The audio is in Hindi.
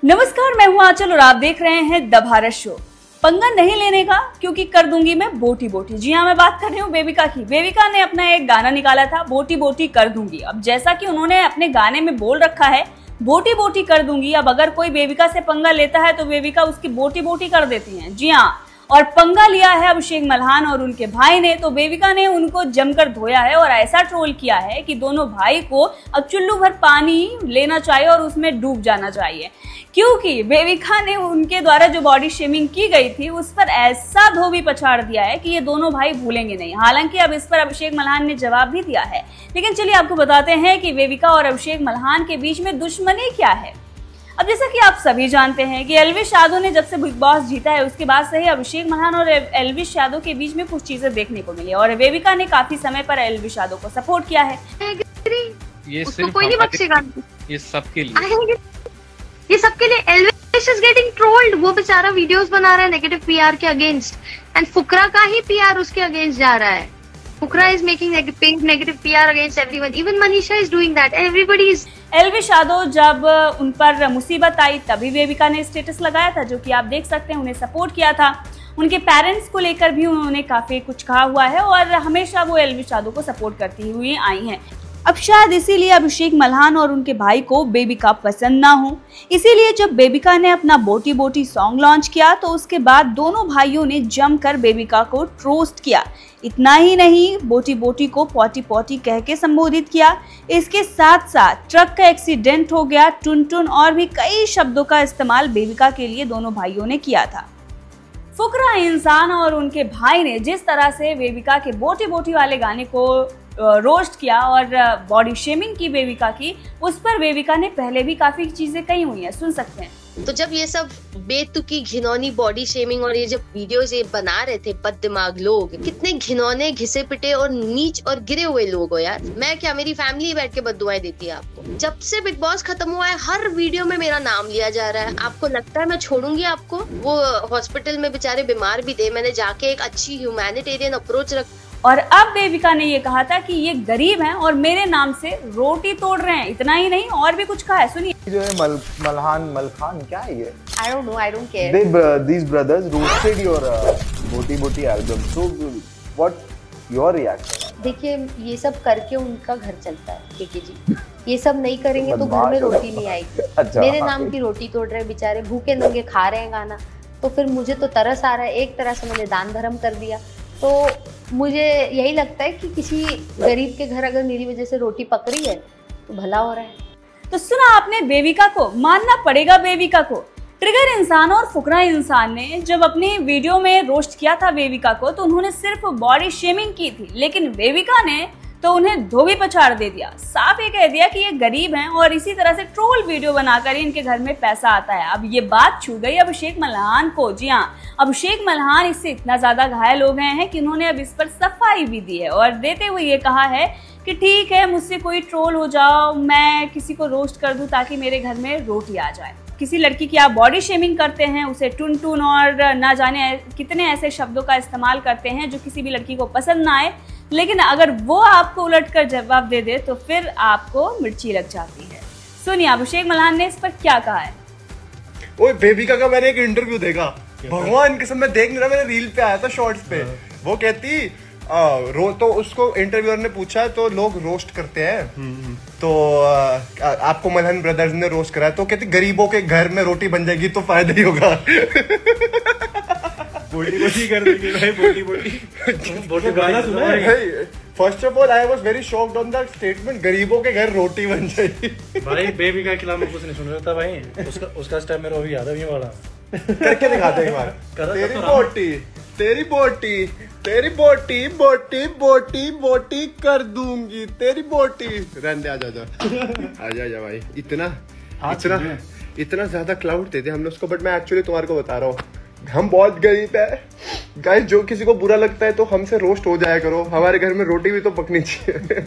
नमस्कार, मैं हूं आंचल और आप देख रहे हैं द भारत शो। पंगा नहीं लेने का, क्योंकि कर दूंगी मैं बोटी बोटी। जी हाँ, मैं बात कर रही हूँ बेबिका की। बेबिका ने अपना एक गाना निकाला था, बोटी बोटी कर दूंगी। अब जैसा कि उन्होंने अपने गाने में बोल रखा है, बोटी बोटी कर दूंगी। अब अगर कोई बेबिका से पंगा लेता है तो बेबिका उसकी बोटी बोटी कर देती है। जी हाँ, और पंगा लिया है अभिषेक मल्हान और उनके भाई ने। तो बेबिका ने उनको जमकर धोया है और ऐसा ट्रोल किया है कि दोनों भाई को अब चुल्लू भर पानी लेना चाहिए और उसमें डूब जाना चाहिए, क्योंकि बेबिका ने उनके द्वारा जो बॉडी शेमिंग की गई थी उस पर ऐसा धोबी पछाड़ दिया है कि ये दोनों भाई भूलेंगे नहीं। हालांकि अब इस पर अभिषेक मल्हान ने जवाब भी दिया है, लेकिन चलिए आपको बताते हैं कि बेबिका और अभिषेक मल्हान के बीच में दुश्मनी क्या है। अब जैसा कि आप सभी जानते हैं कि एल्विश यादव ने जब से बिग बॉस जीता है उसके बाद से ही अभिषेक मल्हान और एल्विश यादव के बीच में कुछ चीजें देखने को मिली और बेबिका ने काफी समय पर एल्विश यादव को सपोर्ट किया है। ये सिर्फ कोई नहीं बख्शेगा, ये सबके लिए एल्विश इज गेटिंग ट्रोल्ड। वो बेचारा वीडियोस बना रहा है नेगेटिव पीआर के अगेंस्ट, एंड फुकरा का ही पीआर उसके अगेंस्ट जा रहा है। Fukra is making negative PR against everyone, even Manisha is doing that, everybody is. Elvish Yadav जब उन पर मुसीबत आई तभी बेबिका ने स्टेटस लगाया था, जो कि आप देख सकते हैं, उन्हें सपोर्ट किया था। उनके पेरेंट्स को लेकर भी उन्होंने काफी कुछ कहा हुआ है और हमेशा वो एल्विश यादव को सपोर्ट करती हुई आई हैं। अब शायद इसीलिए अभिषेक मल्हान और उनके भाई को बेबिका पसंद ना हो। इसीलिए जब बेबिका ने अपना बोटी बोटी सॉन्ग लॉन्च किया तो उसके बाद दोनों भाइयों ने जमकर बेबिका को रोस्ट किया। इतना ही नहीं, बोटी बोटी को पॉटी पॉटी कह के संबोधित किया। इसके साथ साथ ट्रक का एक्सीडेंट हो गया, टुन टुन और भी कई शब्दों का इस्तेमाल बेबिका के लिए दोनों भाइयों ने किया था। फुकरा इंसान और उनके भाई ने जिस तरह से बेबिका के बोटी बोटी वाले गाने को रोस्ट किया और बॉडी शेमिंग की बेबिका की, उस पर बेबिका ने पहले भी काफी चीजें कही हुई हैं, सुन सकते हैं। तो जब ये सब बेतुकी घिनौनी बॉडी शेमिंग और ये जब वीडियोस ये बना रहे थे बददिमाग लोग, कितने घिनौने घिसे पिटे और नीच और गिरे हुए लोग हो यार। मैं क्या, मेरी फैमिली बैठ के बद्दुआएं देती है आपको। जब से बिग बॉस खत्म हुआ है हर वीडियो में मेरा नाम लिया जा रहा है। आपको लगता है मैं छोड़ूंगी आपको? वो हॉस्पिटल में बेचारे बीमार भी थे, मैंने जाके एक अच्छी ह्यूमैनिटेरियन अप्रोच रख। और अब बेबिका ने ये कहा था कि ये गरीब हैं और मेरे नाम से रोटी तोड़ रहे हैं। इतना ही नहीं, और भी कुछ कहा है, सुनिए। जो है मलखान क्या है ये? I don't know, I don't care. These brothers roasted your Boti Boti album. So what your reaction? देखिए, ये सब करके उनका घर चलता है केके जी। ये सब नहीं करेंगे तो घर में रोटी नहीं आएगी। अच्छा, मेरे नाम की रोटी तोड़ रहे बेचारे, भूखे नंगे खा रहे हैं गाना। तो फिर मुझे तो तरस आ रहा है। एक तरह से मैंने दान धर्म कर दिया। तो मुझे यही लगता है कि किसी गरीब के घर अगर मेरी वजह से रोटी पक रही है तो भला हो रहा है। तो सुना आपने बेबिका को, मानना पड़ेगा बेबिका को। ट्रिगर इंसान और फुकरा इंसान ने जब अपनी वीडियो में रोस्ट किया था बेबिका को तो उन्होंने सिर्फ बॉडी शेमिंग की थी, लेकिन बेबिका ने तो उन्हें धोबी पछाड़ दे दिया। साफ ये कह दिया कि ये गरीब हैं और इसी तरह से ट्रोल वीडियो बनाकर इनके घर में पैसा आता है। अब ये बात छू गई अभिषेक मल्हान को। जी हाँ, अभिषेक मल्हान इससे इतना ज्यादा घायल हो गए हैं कि उन्होंने अब इस पर सफाई भी दी है और देते हुए ये कहा है कि ठीक है, मुझसे कोई ट्रोल हो जाओ, मैं किसी को रोस्ट कर दूं ताकि मेरे घर में रोटी आ जाए। किसी लड़की की आप बॉडी शेमिंग करते हैं, उसे टुन टुन और ना जाने कितने ऐसे शब्दों का इस्तेमाल करते हैं जो किसी भी लड़की को पसंद ना आए, लेकिन अगर वो आपको उलटकर जवाब दे दे तो फिर आपको मिर्ची लग जाती है। सुनिए अभिषेक मल्हान ने इस पर क्या कहा है। ओए बेबिका का मैंने एक इंटरव्यू देखा, भगवान कसम मैं देख नहीं रहा, मेरे रील पे आया था शॉर्ट्स पे। वो कहती तो उसको इंटरव्यूअर ने पूछा तो लोग रोस्ट करते हैं, तो आपको मल्हान ब्रदर्स ने रोस्ट करा, तो कहती गरीबों के घर में रोटी बन जाएगी तो फायदा ही होगा। बोटी बोटी कर देंगे भाई, बोटी बोटी गाना सुना है? First of all I was very shocked on that statement, गरीबों के घर रोटी बन जाएगी। भाई बेबिका के खिलाफ मैं कुछ नहीं सुन रहा था भाई। उसका स्टेप मेरा अभी याद है वाला। करके दिखाते हैं एक बार। तेरी बोटी तेरी बोटी तेरी बोटी बोटी बोटी बोटी कर दूंगी तेरी बोटी। रहने दे, आजा भाई। इतना ज्यादा क्लाउड देते हमने उसको, बट मैं एक्चुअली तुम्हारे को बता रहा हूँ, हम बहुत गरीब है गाइस। जो किसी को बुरा लगता है तो हमसे रोस्ट हो जाया करो, हमारे घर में रोटी भी तो पकनी चाहिए।